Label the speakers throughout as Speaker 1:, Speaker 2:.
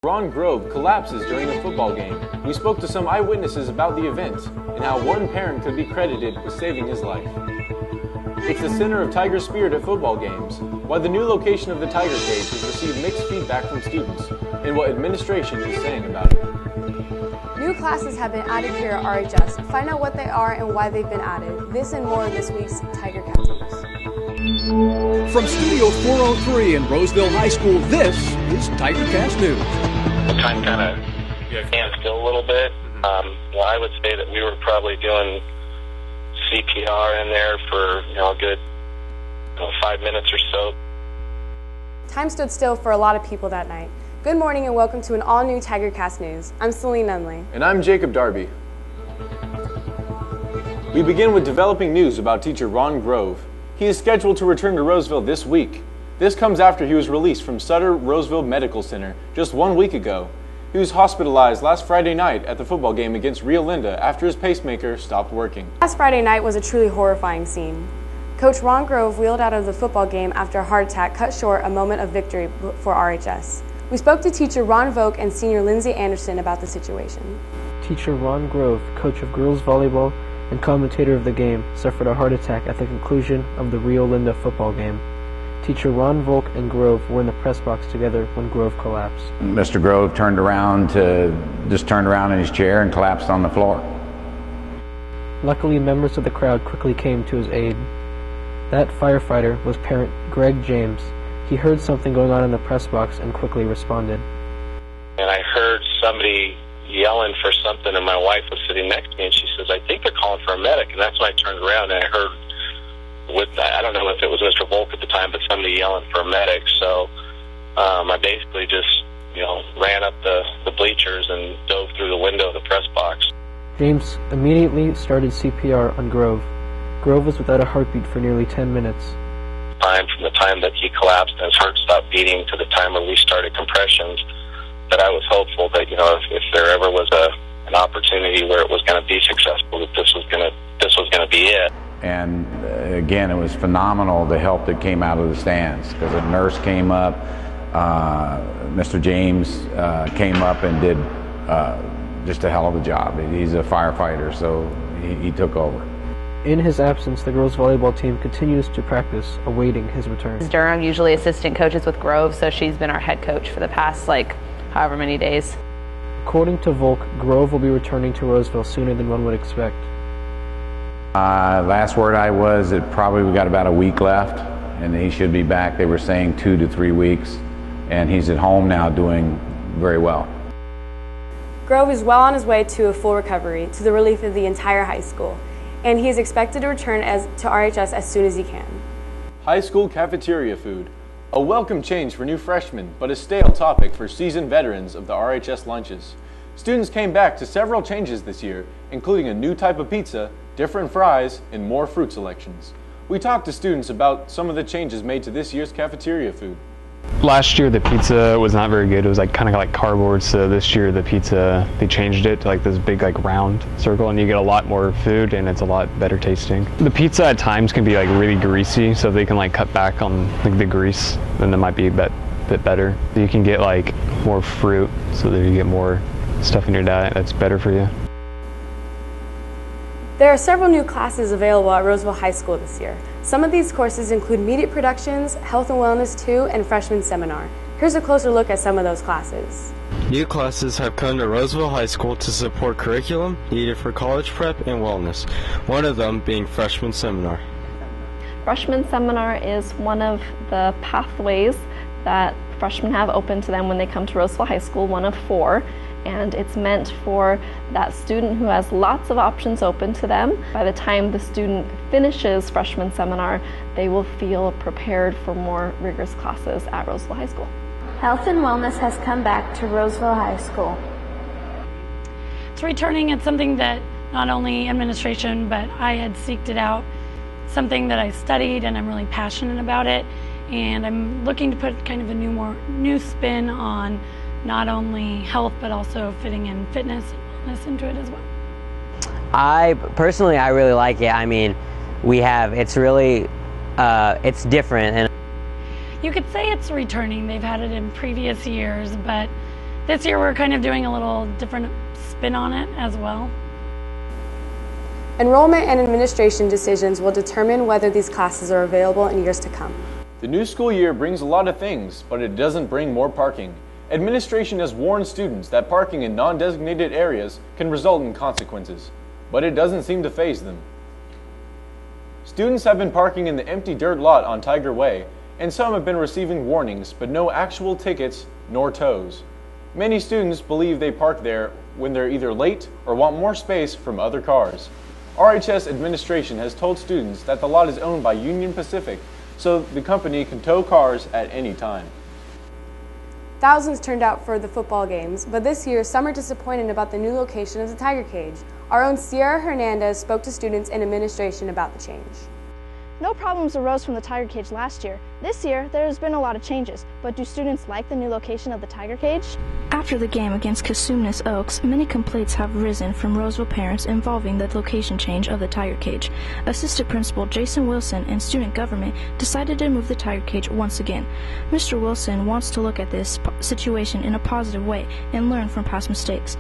Speaker 1: Ron Grove collapses during a football game. We spoke to some eyewitnesses about the event and how one parent could be credited with saving his life. It's the center of Tiger spirit at football games, why the new location of the Tiger Cage has received mixed feedback from students, and what administration is saying about it.
Speaker 2: New classes have been added here at RHS. Find out what they are and why they've been added. This and more in this week's TigerCast News.
Speaker 3: From Studio 403 in Roseville High School, this is TigerCast News.
Speaker 4: The time kind of stands still a little bit. Well, I would say that we were probably doing CPR in there for a good 5 minutes or so.
Speaker 2: Time stood still for a lot of people that night. Good morning and welcome to an all-new TigerCast News. I'm Celine Nunally.
Speaker 1: And I'm Jacob Darby. We begin with developing news about teacher Ron Grove. He is scheduled to return to Roseville this week. This comes after he was released from Sutter Roseville Medical Center just 1 week ago. He was hospitalized last Friday night at the football game against Rio Linda after his pacemaker stopped working.
Speaker 2: Last Friday night was a truly horrifying scene. Coach Ron Grove wheeled out of the football game after a heart attack cut short a moment of victory for RHS. We spoke to teacher Ron Volk and senior Lindsay Anderson about the situation.
Speaker 5: Teacher Ron Grove, coach of girls volleyball and commentator of the game, suffered a heart attack at the conclusion of the Rio Linda football game. Teacher Ron Volk and Grove were in the press box together when Grove collapsed.
Speaker 6: Mr. Grove turned around in his chair and collapsed on the floor.
Speaker 5: Luckily, members of the crowd quickly came to his aid. That firefighter was parent Greg James. He heard something going on in the press box and quickly responded.
Speaker 4: And I heard somebody yelling for something, and my wife was sitting next to me, and she says, "I think they're calling for a medic." And that's when I turned around and I heard, I don't know if it was Mr. Volk at the time, but somebody yelling for a medic. So I basically just, ran up the bleachers and dove through the window of the press box.
Speaker 5: James immediately started CPR on Grove. Grove was without a heartbeat for nearly 10 minutes.
Speaker 4: From the time that he collapsed and his heart stopped beating to the time when we started compressions, that I was hopeful that if there ever was an opportunity where it was going to be successful, that this was going to be it.
Speaker 6: And again, it was phenomenal the help that came out of the stands, because a nurse came up, Mr. James came up and did just a hell of a job. He's a firefighter, so he took over.
Speaker 5: In his absence, the girls' volleyball team continues to practice, awaiting his return.
Speaker 7: Durham usually assistant coaches with Grove, so she's been our head coach for the past, however many days.
Speaker 5: According to Volk, Grove will be returning to Roseville sooner than one would expect.
Speaker 6: Last word we got about a week left, and he should be back. They were saying 2 to 3 weeks, and he's at home now doing very well.
Speaker 2: Grove is well on his way to a full recovery, to the relief of the entire high school, and he is expected to return to RHS as soon as he can.
Speaker 1: High school cafeteria food. A welcome change for new freshmen, but a stale topic for seasoned veterans of the RHS lunches. Students came back to several changes this year, including a new type of pizza, different fries, and more fruit selections. We talked to students about some of the changes made to this year's cafeteria food.
Speaker 8: Last year the pizza was not very good. It was kind of like cardboard, so this year the pizza, they changed it to this big round circle, and you get a lot more food and it's a lot better tasting. The pizza at times can be really greasy, so if they can cut back on the grease, then that might be a bit better. You can get more fruit so that you get more stuff in your diet that's better for you.
Speaker 2: There are several new classes available at Roseville High School this year. Some of these courses include media productions, health and wellness 2, and freshman seminar. Here's a closer look at some of those classes.
Speaker 9: New classes have come to Roseville High School to support curriculum needed for college prep and wellness, one of them being freshman seminar.
Speaker 10: Freshman seminar is one of the pathways that freshmen have open to them when they come to Roseville High School, one of 4. And it's meant for that student who has lots of options open to them. By the time the student finishes freshman seminar, they will feel prepared for more rigorous classes at Roseville High School.
Speaker 11: Health and wellness has come back to Roseville High School.
Speaker 12: It's returning. It's something that not only administration, but I had seeked it out, something that I studied, and I'm really passionate about it. And I'm looking to put kind of a new spin on not only health, but also fitting in fitness and wellness into it as well.
Speaker 13: I really like it. I mean, it's different. And
Speaker 12: you could say it's returning. They've had it in previous years, but this year we're kind of doing a little different spin on it as well.
Speaker 2: Enrollment and administration decisions will determine whether these classes are available in years to come.
Speaker 1: The new school year brings a lot of things, but it doesn't bring more parking. Administration has warned students that parking in non-designated areas can result in consequences, but it doesn't seem to faze them. Students have been parking in the empty dirt lot on Tiger Way, and some have been receiving warnings, but no actual tickets nor tows. Many students believe they park there when they're either late or want more space from other cars. RHS administration has told students that the lot is owned by Union Pacific, so the company can tow cars at any time.
Speaker 2: Thousands turned out for the football games, but this year some are disappointed about the new location of the Tiger Cage. Our own Sierra Hernandez spoke to students and administration about the change.
Speaker 14: No problems arose from the Tiger Cage last year. This year, there has been a lot of changes, but do students like the new location of the Tiger Cage?
Speaker 15: After the game against Cosumnes Oaks, many complaints have risen from Roseville parents involving the location change of the Tiger Cage. Assistant Principal Jason Wilson and student government decided to move the Tiger Cage once again. Mr. Wilson wants to look at this situation in a positive way and learn from past mistakes.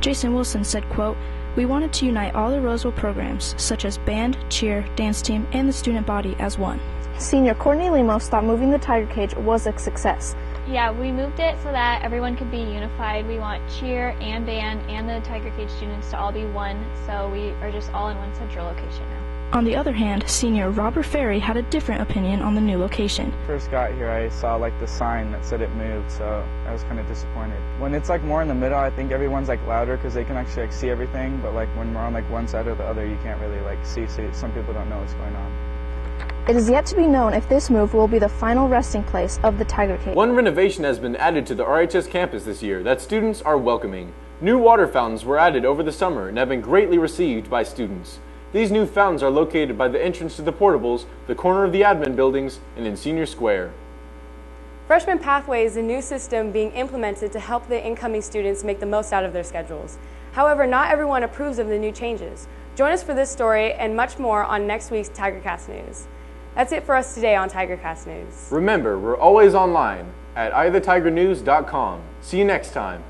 Speaker 15: Jason Wilson said, quote, "We wanted to unite all the Roseville programs, such as band, cheer, dance team, and the student body as one."
Speaker 14: Senior Courtney Lemos thought moving the Tiger Cage was a success.
Speaker 16: Yeah, we moved it so that everyone could be unified. We want cheer and band and the Tiger Cage students to all be one, so we are just all in one central location now.
Speaker 15: On the other hand, senior Robert Ferry had a different opinion on the new location.
Speaker 17: First got here, I saw like the sign that said it moved, so I was kind of disappointed. When it's like more in the middle, I think everyone's like louder because they can actually like see everything, but like when we're on like one side or the other, you can't really like see, so some people don't know what's going on.
Speaker 14: It is yet to be known if this move will be the final resting place of the Tiger Cage.
Speaker 1: One renovation has been added to the RHS campus this year that students are welcoming. New water fountains were added over the summer and have been greatly received by students. These new fountains are located by the entrance to the portables, the corner of the admin buildings, and in Senior Square.
Speaker 2: Freshman Pathway is a new system being implemented to help the incoming students make the most out of their schedules. However, not everyone approves of the new changes. Join us for this story and much more on next week's TigerCast News. That's it for us today on TigerCast News.
Speaker 1: Remember, we're always online at eithertigernews.com. See you next time.